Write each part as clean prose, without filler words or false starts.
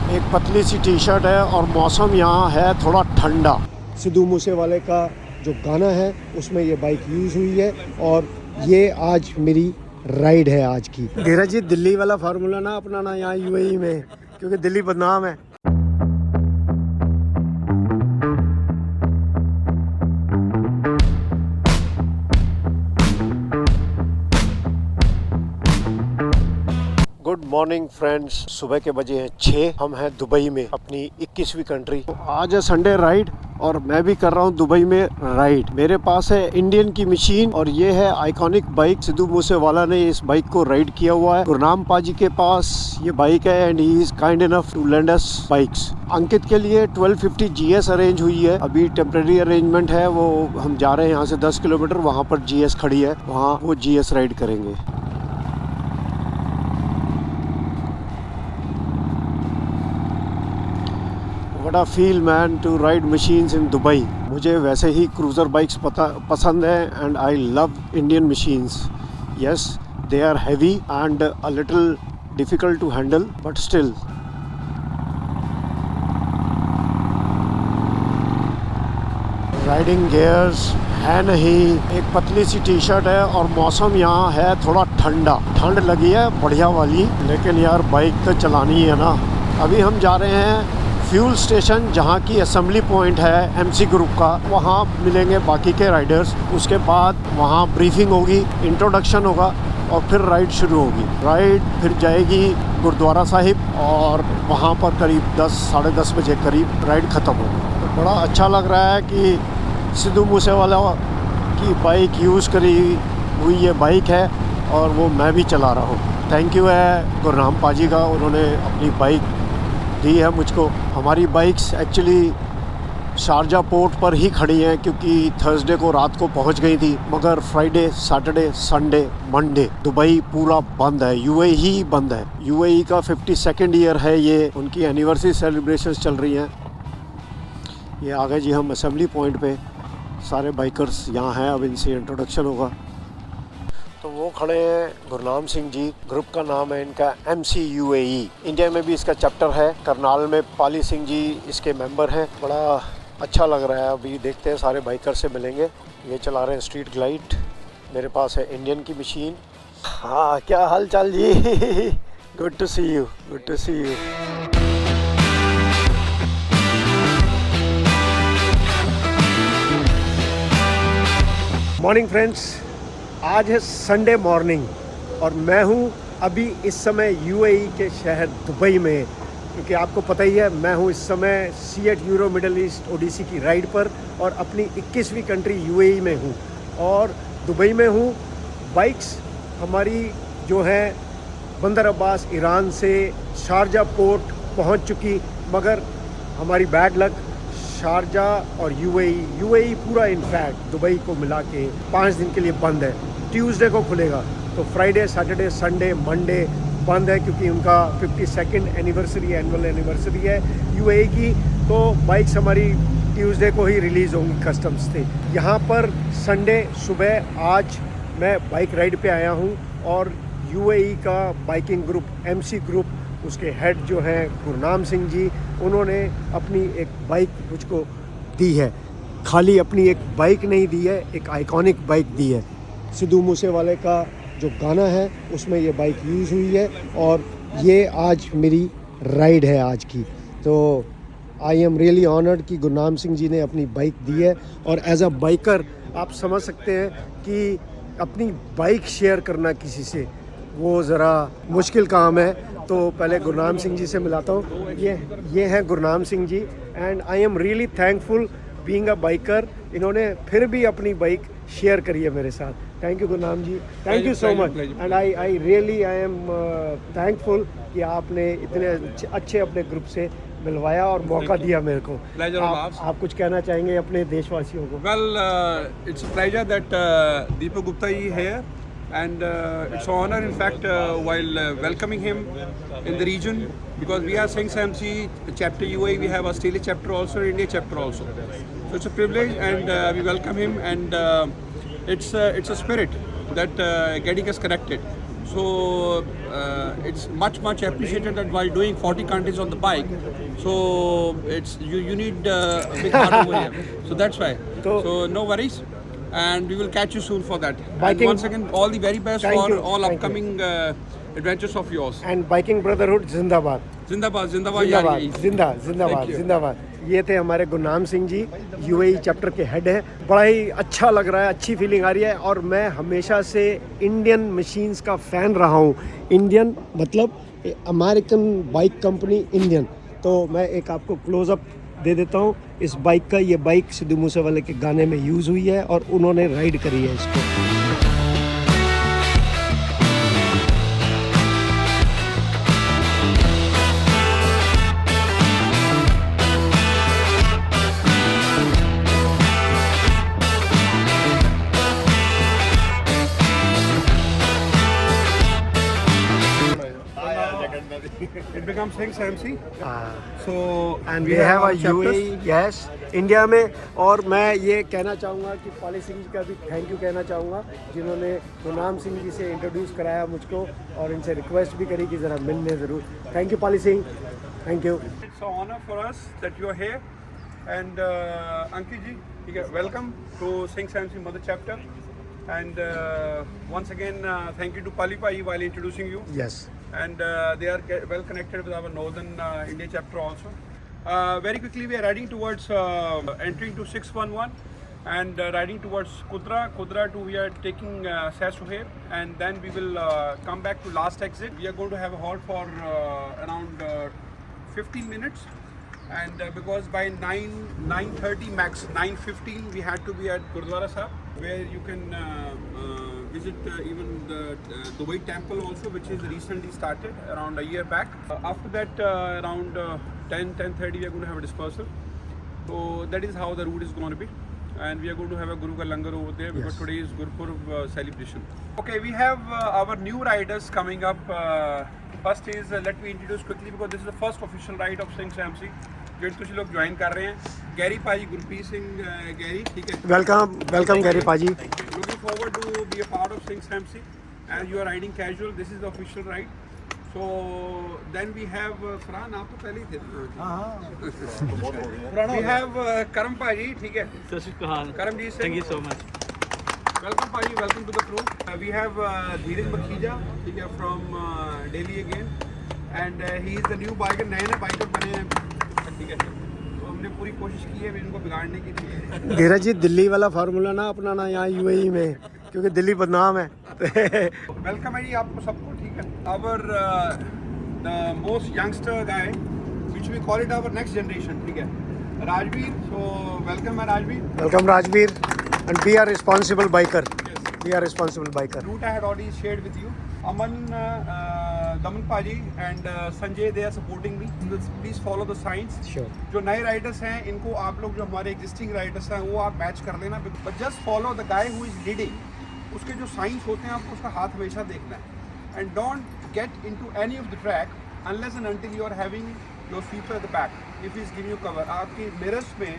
एक पतली C T shirt है और मौसम यहाँ है थोड़ा ठंडा। सिद्धू मूसेवाले का जो गाना है उसमें ये बाइक यूज़ हुई है और ये आज मेरी राइड है आज की। धीरज जी, दिल्ली वाला फार्मूला ना अपनाना यहाँ यूएई में, क्योंकि दिल्ली बदनाम है। गुड मॉर्निंग फ्रेंड्स, सुबह के बजे हैं 6। हम हैं दुबई में, अपनी 21वीं कंट्री। आज है संडे राइड और मैं भी कर रहा हूँ दुबई में राइड। मेरे पास है इंडियन की मशीन और ये है आइकॉनिक बाइक। सिद्धू मूसेवाला ने इस बाइक को राइड किया हुआ है। गुरनाम पाजी के पास ये बाइक है and he is kind enough to lend us bikes. Ankit के लिए 1250 GS अरेंज हुई है। अभी टेम्परेरी अरेंजमेंट है, वो हम जा रहे हैं यहाँ से 10 किलोमीटर, वहाँ पर GS खड़ी है, वहाँ वो GS राइड करेंगे। What a feel man to ride machines in Dubai। मुझे वैसे ही क्रूज़र बाइक्स पसंद है and I love Indian machines. Yes, they are heavy and a little difficult to handle, but still। Riding gears है नहीं, एक पतली C T shirt है और मौसम यहाँ है थोड़ा ठंडा। ठंड लगी है बढ़िया वाली, लेकिन यार बाइक तो चलानी है ना। अभी हम जा रहे हैं फ्यूल स्टेशन, जहाँ की असेंबली पॉइंट है MC ग्रुप का। वहाँ मिलेंगे बाकी के राइडर्स। उसके बाद वहाँ ब्रीफिंग होगी, इंट्रोडक्शन होगा और फिर राइड शुरू होगी। राइड फिर जाएगी गुरुद्वारा साहिब और वहाँ पर करीब 10 साढ़े 10 बजे करीब राइड ख़त्म होगी। तो बड़ा अच्छा लग रहा है कि सिद्धू मूसेवाला की बाइक यूज़ करी हुई ये बाइक है और वो मैं भी चला रहा हूँ। थैंक यू है गुरनाम पाजी का, उन्होंने अपनी बाइक दी है मुझको। हमारी बाइक्स एक्चुअली शारजा पोर्ट पर ही खड़ी हैं क्योंकि थर्सडे को रात को पहुंच गई थी, मगर Friday Saturday Sunday Monday Dubai पूरा बंद है, यूएई ही बंद है। यूएई का 52nd ईयर है, ये उनकी एनिवर्सरी सेलिब्रेशंस चल रही हैं। ये आ गए जी हम असेंबली पॉइंट पे, सारे बाइकर्स यहाँ हैं, अब इनसे इंट्रोडक्शन होगा। तो वो खड़े हैं गुरनाम सिंह जी, ग्रुप का नाम है इनका MC UAE। इंडिया में भी इसका चैप्टर है, करनाल में पाली सिंह जी इसके मेंबर हैं। बड़ा अच्छा लग रहा है। अभी देखते हैं, सारे बाइकर से मिलेंगे। ये चला रहे हैं स्ट्रीट ग्लाइड। मेरे पास है इंडियन की मशीन। हाँ, क्या हाल चाल जी? Good to see you, good to see you. Morning friends, आज है संडे मॉर्निंग और मैं हूँ अभी इस समय यूएई के शहर दुबई में, क्योंकि आपको पता ही है मैं हूँ इस समय CEAT Euro Middle East odyssey की राइड पर और अपनी 21वीं कंट्री यूएई में हूँ और दुबई में हूँ। बाइक्स हमारी जो है बंदर अब्बास ईरान से शारजा पोर्ट पहुँच चुकी, मगर हमारी बैड लक शारजा और यूएई पूरा इनफैक्ट दुबई को मिला के 5 दिन के लिए बंद है। ट्यूसडे को खुलेगा, तो फ्राइडे सैटरडे संडे मंडे बंद है क्योंकि उनका 52nd एनुअल एनिवर्सरी है यूएई की। तो बाइक्स हमारी ट्यूसडे को ही रिलीज़ होंगी कस्टम्स से। यहाँ पर संडे सुबह आज मैं बाइक राइड पे आया हूँ और यूएई का बाइकिंग ग्रुप MC ग्रुप, उसके हेड जो हैं गुरनाम सिंह जी, उन्होंने अपनी एक बाइक मुझको दी है। खाली अपनी एक बाइक नहीं दी है, एक आइकॉनिक बाइक दी है। सिद्धू मूसेवाले का जो गाना है उसमें ये बाइक यूज़ हुई है और ये आज मेरी राइड है आज की। तो आई एम रियली ऑनर्ड कि गुरनाम सिंह जी ने अपनी बाइक दी है। और एज अ बाइकर आप समझ सकते हैं कि अपनी बाइक शेयर करना किसी से वो ज़रा मुश्किल काम है। तो पहले गुरनाम सिंह जी से मिलाता हूँ। ये हैं Gurnam Singh ji and I am really thankful being a biker. इन्होंने फिर भी अपनी बाइक शेयर करी है मेरे साथ। Thank you Gurnam ji, thank you so much and I really I am thankful कि आपने इतने अच्छे अपने ग्रुप से मिलवाया और मौका दिया मेरे को। आप कुछ कहना चाहेंगे अपने देशवासियों को? Well, it's a pleasure that Deepak Gupta ही है and it's an honor in fact while welcoming him in the region, because we are Singh's MC chapter UAE, we have Australia chapter also, India chapter also, so it's a privilege and we welcome him and it's a spirit that getting us connected. So it's much appreciated that while doing 40 countries on the bike, so it's you need a big heart over here. So that's why. So no worries, and we will catch you soon for that. And Biking- once again, all the very best Thank for you, all thank you. upcoming adventures of yours. And biking brotherhood जिंदाबाद Zindabad, जिंदाबाद यारी। जिंदाबाद Thank you. जिंदाबाद। ये थे हमारे गुरनाम सिंह जी, UAE chapter के head हैं। बड़ा ही अच्छा लग रहा है, अच्छी फीलिंग आ रही है। और मैं हमेशा से इंडियन मशीन्स का फ़ैन रहा हूँ। इंडियन मतलब अमेरिकन बाइक कंपनी इंडियन। तो मैं एक आपको क्लोज़अप दे देता हूँ इस बाइक का। ये बाइक सिद्धू मूसेवाले के गाने में यूज़ हुई है और उन्होंने राइड करी है इसको। It becomes Singh's MC. So and we have a UAE, yes, India में। और मैं ये कहना चाहूँगा कि पाली सिंह जी का भी थैंक यू कहना चाहूँगा, जिन्होंने गुरनाम सिंह जी से इंट्रोड्यूस कराया मुझको और इनसे रिक्वेस्ट भी करी कि ज़रा मिलने ज़रूर। Thank you Pali Singh, thank you. It's an honor for us that you are here, and Ankit ji, welcome to Singh's MC Mother Chapter, and once again thank you to Pali Pai while introducing you. Yes, And they are well connected with our northern India chapter also. Very quickly, we are riding towards entering to 611 and riding towards Kudra. Kudra to we are taking Saisuhe, and then we will come back to last exit. We are going to have a halt for around 15 minutes, and because by 9:30 max 9:15 we had to be at Gurdwara Sahib, where you can visit even the Dubai temple also, which is recently started around a year back. After that around 10:30 we are going to have a dispersal. So that is how the route is going to be, and we are going to have a Guru ka langar over there because Yes. today is Gurpurab celebration. Okay, we have our new riders coming up. First is let me introduce quickly because this is the first official ride of Singh's MC जो कुछ लोग join कर रहे हैं। Gary पाजी, Gurpreet Singh Gary, ठीक है। Welcome Gary पाजी। Looking forward to be a part of Singh's MC, and you are riding casual. This is the official ride. So then we have Farhan, आप तो पहले ही थे। We have करम पाजी, ठीक है। सत श्री अकाल। Karamjeet Singh, thank you so much. Welcome पाजी, welcome to the crew. We have Dheeraj Bakhija, ठीक है, from Delhi again, and he is the new biker, नए बाइकर बने हैं, ठीक है। तो हमने पूरी कोशिश की है इनको बिगाड़ने की लिए। धीरज जी, दिल्ली वाला फार्मूला ना अपनाना यहाँ यूएई में, क्योंकि दिल्ली बदनाम है। वेलकम है जी आपको सबको, ठीक है। Our the most youngster guy, which we call it our next generation, ठीक है, राजवीर। So welcome है Rajveer. Welcome Rajveer, and be are responsible biker. We are responsible biker. Route I had already shared with you. Aman, Daman Paji and Sanjay, they are supporting me. Please follow the signs. Sure. जो नए Riders हैं इनको आप लोग जो हमारे existing Riders हैं वो आप मैच कर लेना, but just follow the guy who is leading. उसके जो साइंस होते हैं आपको उसका हाथ हमेशा देखना है, and don't get into any of the track unless and until you are having your sweeper at the back if is giving you cover. आपकी मिरर्स में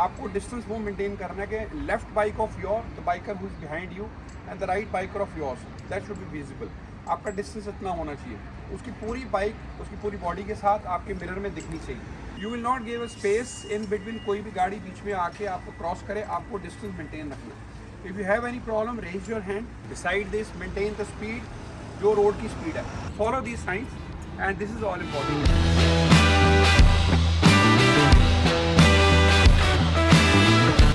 आपको डिस्टेंस वो मेंटेन करना है कि left bike of your the biker who is behind you and the right biker of yours, that should be visible. आपका distance इतना होना चाहिए, उसकी पूरी बाइक उसकी पूरी बॉडी के साथ आपके मिरर में दिखनी चाहिए। You will not give a space in between, कोई भी गाड़ी बीच में आके आपको क्रॉस करे, आपको डिस्टेंस मेंटेन रखना है। If you have any problem raise your hand, decide this, maintain the speed जो रोड की स्पीड है, follow these signs, and this is all important.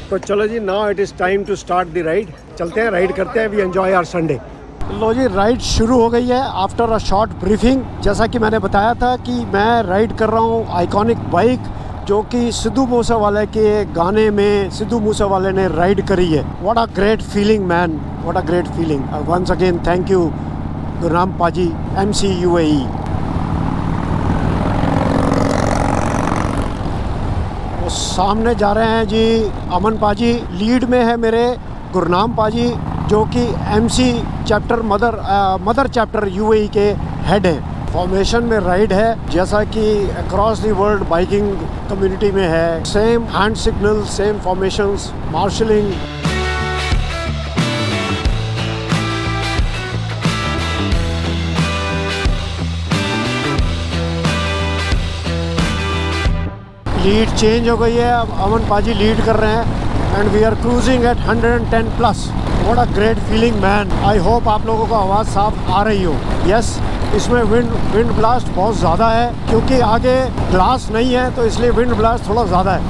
तो चलो जी, now it is time to start the ride. चलते हैं, ride करते हैं। We enjoy our Sunday. लो जी, राइड शुरू हो गई है आफ्टर अ शॉर्ट ब्रीफिंग। जैसा कि मैंने बताया था कि मैं राइड कर रहा हूँ आइकॉनिक बाइक जो कि सिद्धू मूसेवाले के गाने में सिद्धू मूसेवाले ने राइड करी है। What a great feeling man, what a great feeling. Once again thank you Gurnam paaji, MC UAE। वो सामने जा रहे हैं जी अमन पाजी, लीड में है मेरे गुरनाम पाजी जो कि MC chapter mother chapter UAE के हेड हैं। फॉर्मेशन में राइड है जैसा कि across the world biking community में है। Same hand signal, same formations, marshalling. Lead change हो गई है, अब अमन पाजी लीड कर रहे हैं and we are cruising at 110 plus. What a great feeling man. I hope आप लोगों को आवाज़ साफ आ रही हो। यस, इसमें विंड ब्लास्ट बहुत ज़्यादा है क्योंकि आगे ग्लास नहीं है, तो इसलिए विंड ब्लास्ट थोड़ा ज़्यादा है।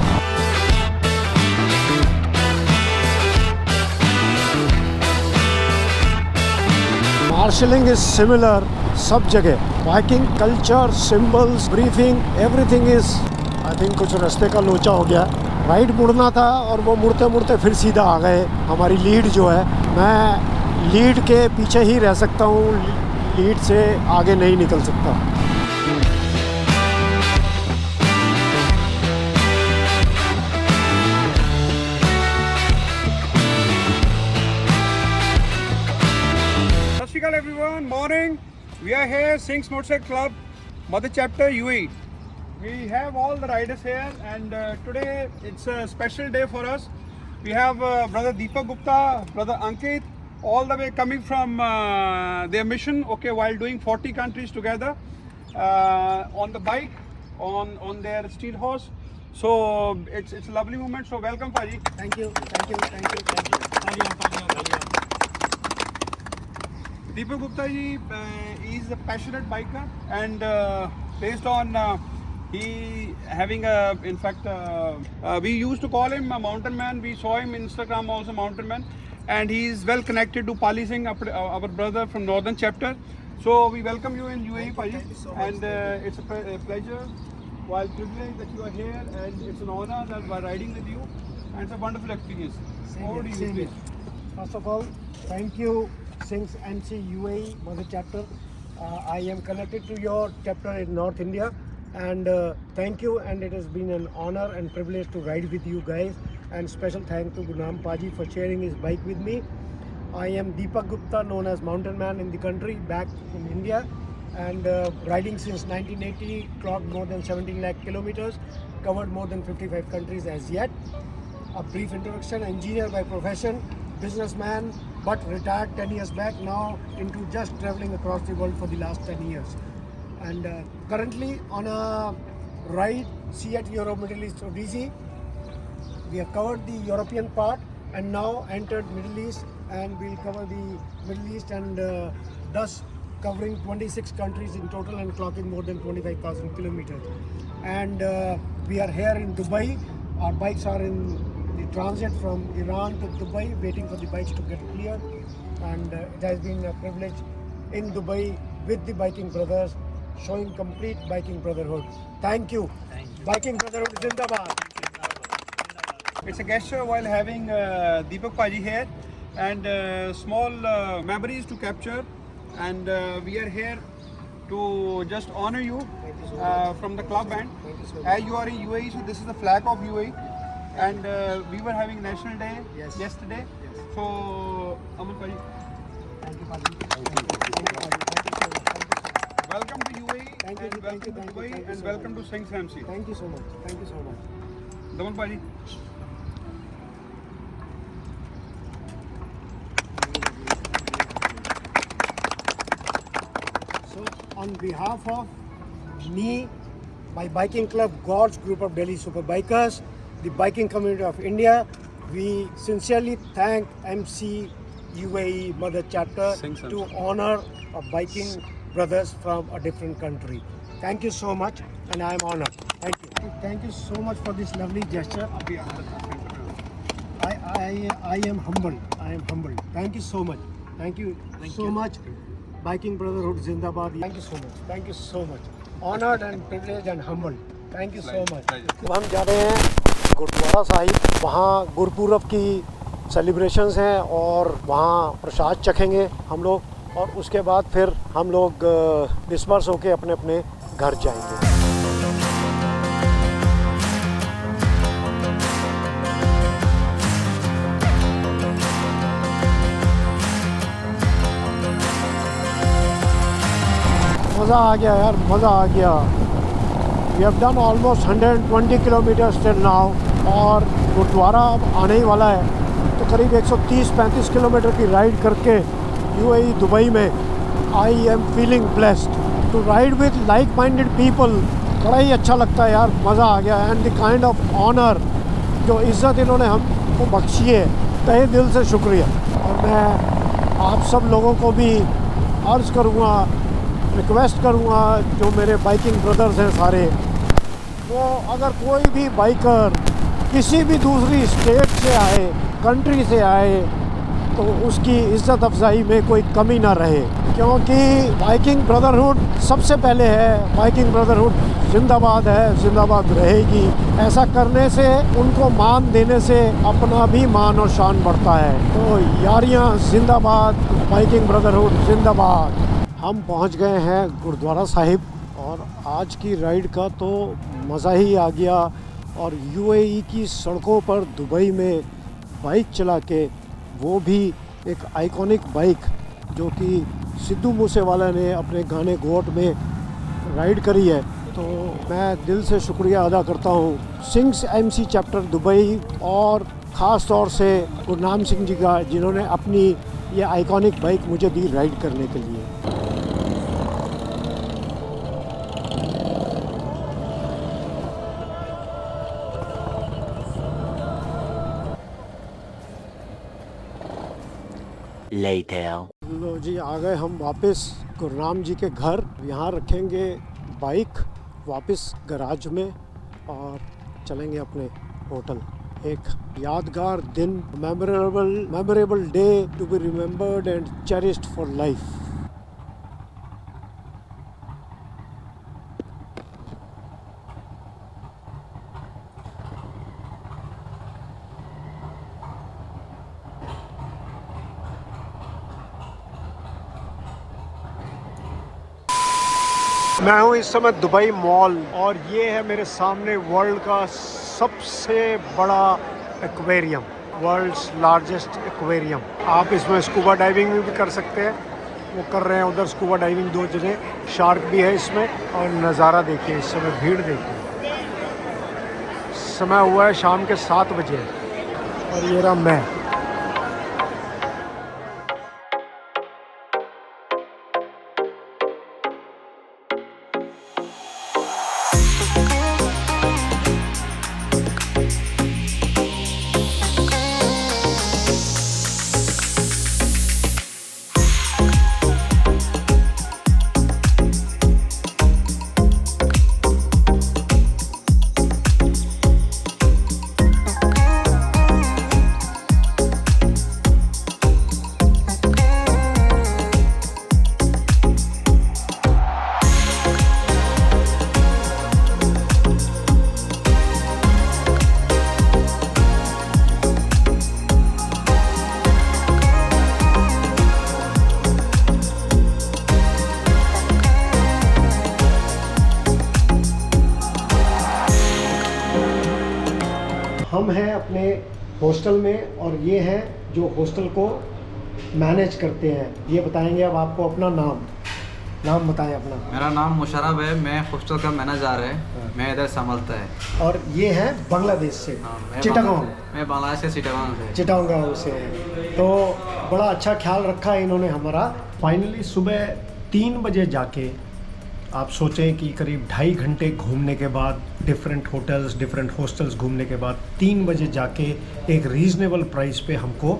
मार्शलिंग इज सिमिलर सब जगह। Biking culture, symbols, briefing, everything is, I think कुछ रास्ते का लोचा हो गया। राइट मुड़ना था और वो मुड़ते मुड़ते फिर सीधा आ गए। हमारी लीड जो है, मैं लीड के पीछे ही रह सकता हूँ, लीड से आगे नहीं निकल सकता। Hello everyone, morning. We are here, Singh's Motorcycle Club, Mother Chapter UAE. We have all the riders here, and today it's a special day for us. We have brother Deepak Gupta, brother Ankit, all the way coming from their mission. Okay, while doing 40 countries together on the bike, on their steel horse. So it's a lovely moment. So welcome, Paji. Thank you, thank you, thank you, thank you. Deepak Gupta ji is a passionate biker, and based on he having a, in fact, we used to call him a mountain man. We saw him in Instagram also, mountain man, and he is well connected to Pali Singh, our brother from Northern Chapter. So we welcome you in UAE, Paji, and it's a pleasure, while privilege that you are here, and it's an honor that we're riding with you, and it's a wonderful experience. Over to you, please. First of all, thank you, Singh's MC UAE Mother Chapter. I am connected to your chapter in North India, and thank you, and it has been an honor and privilege to ride with you guys, and special thanks to Gunam Paji for sharing his bike with me. I am Deepak Gupta, known as Mountain Man in the country, back in India, and riding since 1980, clocked more than 17 lakh kilometers, covered more than 55 countries as yet. A brief introduction: engineer by profession, businessman, but retired 10 years back, now into just traveling across the world for the last 10 years. And currently on a ride, SEAT Euro Middle East Odyssey. We have covered the European part and now entered Middle East, and we'll cover the Middle East, and thus covering 26 countries in total and clocking more than 25,000 kilometers. And we are here in Dubai. Our bikes are in the transit from Iran to Dubai, waiting for the bikes to get cleared, and it has been a privilege in Dubai with the biking brothers, showing complete biking brotherhood. Thank you. Biking brotherhood Zindabad. It's a gesture while having Deepak Paji here, and small memories to capture, and we are here to just honor you from the club end. As you are in UAE, so this is the flag of UAE, and we were having National Day yesterday. So, Aman Paji, Thank you, Paji. welcome to UAE, Thank you, and welcome to Dubai, and welcome to Singh's MC. Thank you so much. Thank you so much. Daman Paji. So, on behalf of me, my biking club, God's Group of Delhi Super Bikers, the biking community of India, we sincerely thank MC UAE Mother Chapter to honor our biking brothers from a different country. Thank you so much, and I am honored. Thank you. Thank you so much for this lovely gesture. I am humbled. I am humbled. Thank you so much. Thank you so much. Biking Brotherhood Zindabad. Thank you so much. Thank you so much. Honored and privileged and humbled. Thank you so much. हम जा रहे हैं गुरुद्वारा साहिब, वहाँ गुरपुरब की celebrations हैं और वहाँ प्रसाद चखेंगे हम लोग, और उसके बाद फिर हम लोग डिस्पर्स होके अपने अपने घर जाएंगे। मज़ा आ गया यार, मज़ा आ गया। We have done almost 120 kilometres till now, और गुरुद्वारा अब आने ही वाला है, तो करीब 130-35 किलोमीटर की राइड करके यूएई दुबई में I am feeling blessed to ride with like minded people बड़ा ही अच्छा लगता है यार, मज़ा आ गया। And the kind of honour, जो इज़्ज़त इन्होंने हमको बख्शी है, तहे दिल से शुक्रिया। और मैं आप सब लोगों को भी अर्ज़ करूँगा, रिक्वेस्ट करूँगा, जो मेरे बाइकिंग ब्रदर्स हैं सारे, वो अगर कोई भी बाइकर किसी भी दूसरी स्टेट से आए, कंट्री से आए, तो उसकी इज़्ज़त अफजाई में कोई कमी ना रहे, क्योंकि बाइकिंग ब्रदरहुड सबसे पहले है। बाइकिंग ब्रदरहुड जिंदाबाद है, जिंदाबाद रहेगी। ऐसा करने से, उनको मान देने से अपना भी मान और शान बढ़ता है। तो यारियाँ जिंदाबाद, बाइकिंग ब्रदरहुड जिंदाबाद। हम पहुंच गए हैं गुरुद्वारा साहिब, और आज की राइड का तो मज़ा ही आ गया। और यूएई की सड़कों पर दुबई में बाइक चला के, वो भी एक आइकॉनिक बाइक जो कि सिद्धू मूसेवाला ने अपने गाने गोट में राइड करी है। तो मैं दिल से शुक्रिया अदा करता हूँ सिंग्स एमसी चैप्टर दुबई, और ख़ास तौर से गुरनाम सिंह जी का, जिन्होंने अपनी ये आइकॉनिक बाइक मुझे दी राइड करने के लिए। लो जी, आ गए हम वापस गुरनाम जी के घर। यहाँ रखेंगे बाइक वापस गराज में और चलेंगे अपने होटल। एक यादगार दिन, memorable day to be remembered and cherished for life. मैं हूँ इस समय दुबई मॉल, और ये है मेरे सामने वर्ल्ड का सबसे बड़ा एक्वेरियम, वर्ल्ड्स लार्जेस्ट एक्वेरियम। आप इसमें स्कूबा डाइविंग भी कर सकते हैं, वो कर रहे हैं उधर स्कूबा डाइविंग 2 जने। शार्क भी है इसमें। और नज़ारा देखिए, इस समय भीड़ देखिए। समय हुआ है शाम के 7 बजे, और ये रहा मैं। हम हैं अपने हॉस्टल में, और ये हैं जो हॉस्टल को मैनेज करते हैं। ये बताएंगे अब आपको अपना नाम बताएं अपना। मेरा नाम मुशर्रफ है, मैं हॉस्टल का मैनेजर है। मैं इधर संभालता है। और ये है बांग्लादेश से, चिटागोंग। मैं बांग्लादेश से चिटागोंग गाँव से। तो बड़ा अच्छा ख्याल रखा है इन्होंने हमारा। फाइनली सुबह 3 बजे जाके, आप सोचें कि करीब 2.5 घंटे घूमने के बाद, डिफरेंट होटल्स, डिफरेंट हॉस्टल्स घूमने के बाद, 3 बजे जाके एक रीज़नेबल प्राइस पे हमको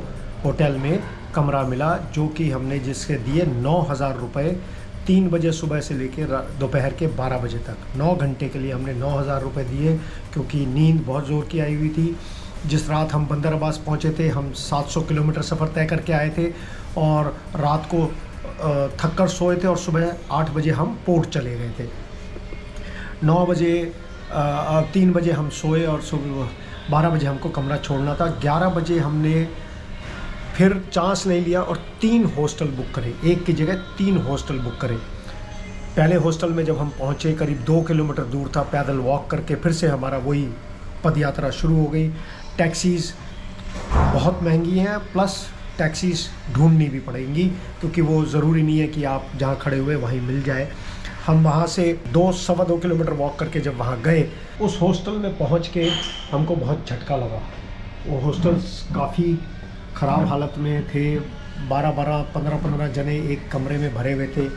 होटल में कमरा मिला, जो कि हमने जिसके दिए 9,000 रुपये। 3 बजे सुबह से लेकर दोपहर के 12 बजे तक 9 घंटे के लिए हमने 9,000 रुपये दिए, क्योंकि नींद बहुत ज़ोर की आई हुई थी। जिस रात हम बंदर अब्बास पहुँचे थे, हम 700 किलोमीटर सफ़र तय करके आए थे, और रात को थक कर सोए थे, और सुबह 8 बजे हम पोर्ट चले गए थे। 9 बजे 3 बजे हम सोए, और सुबह 12 बजे हमको कमरा छोड़ना था। 11 बजे हमने फिर चांस नहीं लिया और 3 हॉस्टल बुक करे, एक की जगह 3 हॉस्टल बुक करे। पहले हॉस्टल में जब हम पहुँचे, करीब 2 किलोमीटर दूर था, पैदल वॉक करके फिर से हमारा वही पद यात्रा शुरू हो गई। टैक्सीज़ बहुत महंगी हैं, प्लस टैक्सीज़ ढूंढनी भी पड़ेंगी, क्योंकि वो ज़रूरी नहीं है कि आप जहाँ खड़े हुए वहीं मिल जाए। हम वहाँ से 2-2.25 किलोमीटर वॉक करके जब वहाँ गए, उस हॉस्टल में पहुँच के हमको बहुत झटका लगा। वो हॉस्टल्स काफ़ी ख़राब हालत में थे। 12-12, 15-15 जने एक कमरे में भरे हुए थे।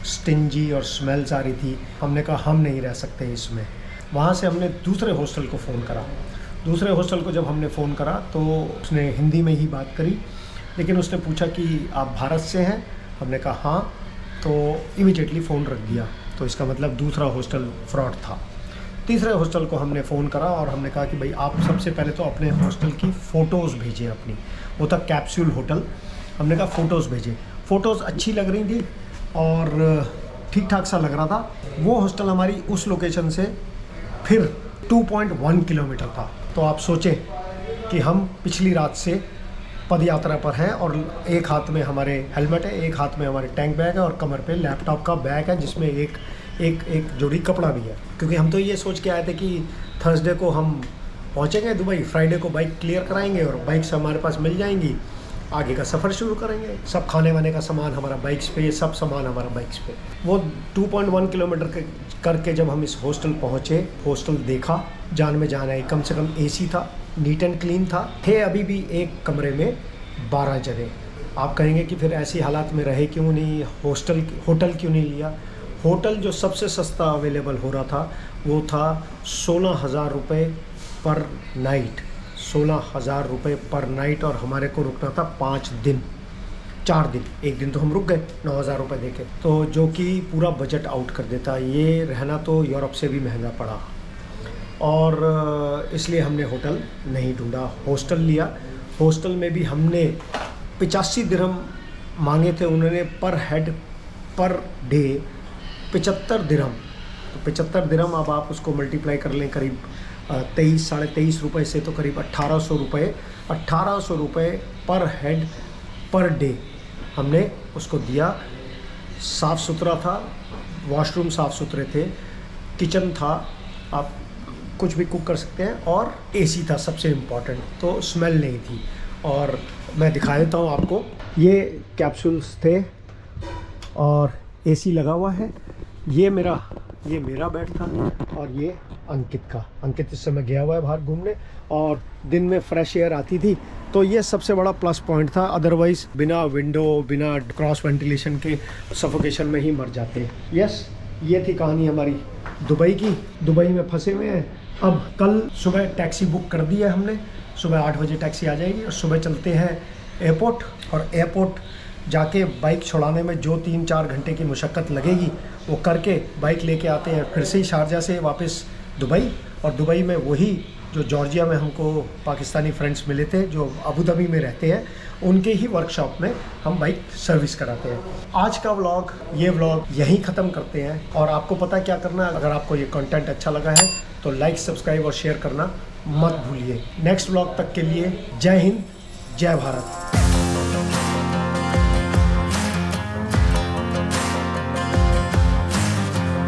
स्टिंजी और स्मेल्स आ रही थी। हमने कहा हम नहीं रह सकते इसमें। वहाँ से हमने दूसरे हॉस्टल को फ़ोन करा। दूसरे हॉस्टल को जब हमने फ़ोन करा तो उसने हिंदी में ही बात करी, लेकिन उसने पूछा कि आप भारत से हैं? हमने कहा हाँ, तो इमीडिएटली फ़ोन रख दिया। तो इसका मतलब दूसरा हॉस्टल फ्रॉड था। तीसरे हॉस्टल को हमने फ़ोन करा और हमने कहा कि भाई आप सबसे पहले तो अपने हॉस्टल की फ़ोटोज़ भेजें अपनी। वो था कैप्सूल होटल। हमने कहा फ़ोटोज़ भेजें। फ़ोटोज़ अच्छी लग रही थी और ठीक ठाक सा लग रहा था। वो हॉस्टल हमारी उस लोकेशन से फिर 2.1 किलोमीटर था। तो आप सोचें कि हम पिछली रात से पद यात्रा पर हैं और एक हाथ में हमारे हेलमेट है, एक हाथ में हमारे टैंक बैग है और कमर पे लैपटॉप का बैग है जिसमें एक जोड़ी कपड़ा भी है। क्योंकि हम तो ये सोच के आए थे कि थर्सडे को हम पहुंचेंगे दुबई, फ्राइडे को बाइक क्लियर कराएंगे और बाइक से हमारे पास मिल जाएंगी, आगे का सफ़र शुरू करेंगे। सब खाने वाने का सामान हमारा बाइक्स पे, सब सामान हमारा बाइक्स पे। वो 2.1 किलोमीटर करके जब हम इस हॉस्टल पहुँचे, हॉस्टल देखा, जान में जान आई। कम से कम एसी था, नीट एंड क्लीन था। थे अभी भी एक कमरे में 12 जने। आप कहेंगे कि फिर ऐसी हालात में रहे क्यों नहीं, होटल क्यों नहीं लिया? होटल जो सबसे सस्ता अवेलेबल हो रहा था वो था 16,000 रुपये पर नाइट। 16,000 रुपये पर नाइट और हमारे को रुकना था 4 दिन। एक दिन तो हम रुक गए 9,000 रुपये देके, तो जो कि पूरा बजट आउट कर देता। ये रहना तो यूरोप से भी महंगा पड़ा और इसलिए हमने होटल नहीं ढूंढा, हॉस्टल लिया। हॉस्टल में भी हमने 85 दिरहम मांगे थे उन्होंने पर हेड पर डे, 75 दिरहम। तो 75 दिरहम अब आप उसको मल्टीप्लाई कर लें, करीब 23 साढ़े 23 रुपये से तो करीब 1800 रुपये पर हेड पर डे हमने उसको दिया। साफ़ सुथरा था, वॉशरूम साफ़ सुथरे थे, किचन था, आप कुछ भी कुक कर सकते हैं और एसी था सबसे इम्पॉर्टेंट, तो स्मेल नहीं थी। और मैं दिखा देता हूँ आपको, ये कैप्सूल्स थे और एसी लगा हुआ है। ये मेरा बेड था और ये अंकित इस समय गया हुआ है बाहर घूमने और दिन में फ्रेश एयर आती थी, तो ये सबसे बड़ा प्लस पॉइंट था। अदरवाइज़ बिना विंडो, बिना क्रॉस वेंटिलेशन के सफोकेशन में ही मर जाते। यस, ये थी कहानी हमारी दुबई की। दुबई में फंसे हुए हैं। अब कल सुबह टैक्सी बुक कर दी है हमने, सुबह 8 बजे टैक्सी आ जाएगी और सुबह चलते हैं एयरपोर्ट। और एयरपोर्ट जाके बाइक छुड़ाने में जो 3-4 घंटे की मुशक्क़त लगेगी वो करके बाइक लेके आते हैं फिर से शारजा से वापस दुबई। और दुबई में वही जो जॉर्जिया में हमको पाकिस्तानी फ्रेंड्स मिले थे जो अबू धाबी में रहते हैं, उनके ही वर्कशॉप में हम बाइक सर्विस कराते हैं। आज का ये व्लॉग यहीं ख़त्म करते हैं। और आपको पता है क्या करना है, अगर आपको ये कंटेंट अच्छा लगा है तो लाइक, सब्सक्राइब और शेयर करना मत भूलिए। नेक्स्ट व्लॉग तक के लिए जय हिंद, जय भारत।